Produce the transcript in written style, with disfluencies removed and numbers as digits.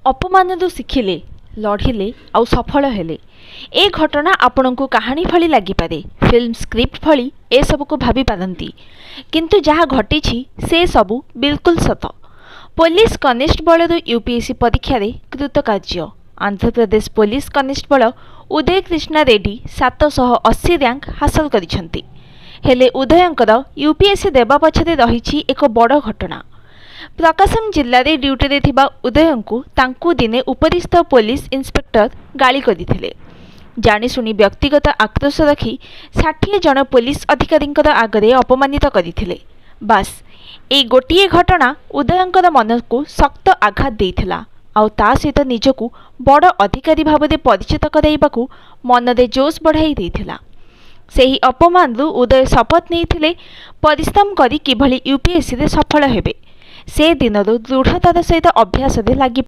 अपमानरू शिखिले लढ़िले आउ सफल हेले। ए घटना आपणको कहानी भली लागिपारे, फिल्म स्क्रिप्ट भली ए सबको भाभी पारंती, किंतु जहाँ घटी से सबू बिल्कुल सत। पुलिस कनेस्टेबल यूपीएससी परीक्षा रे कृतकार्य। आंध्र प्रदेश पुलिस कनेस्टेबल उदय कृष्णा रेड्डी 780 रैंक हासिल करिसेंती। हेले उदयंकर यूपीएससी देवा पछरे रही एक बड़ घटना। प्रकाशम जिले में ड्यूटी रे थिबा उदयंकु तांकु दिने उपरिस्थ पुलिस इंस्पेक्टर गाली करथिले। जानीशुणी व्यक्तिगत आक्रोश रखी 60 जन पुलिस अधिकारी आगरे अपमानित करथिले। बास ए गोटिए घटना उदयंकर मन को शक्त आघात देइथिला आउ ता सहित निजकू बड़ अधिकारी भाव में परिचित कराइबाकू मन में जोश बढ़ाई देइथिला। सेही अपमान उदय शपथ नहीं परिश्रम करी किभली यूपीएससी रे सफल हेबे से दिनरू दृढ़तार सहित अभ्यास लगी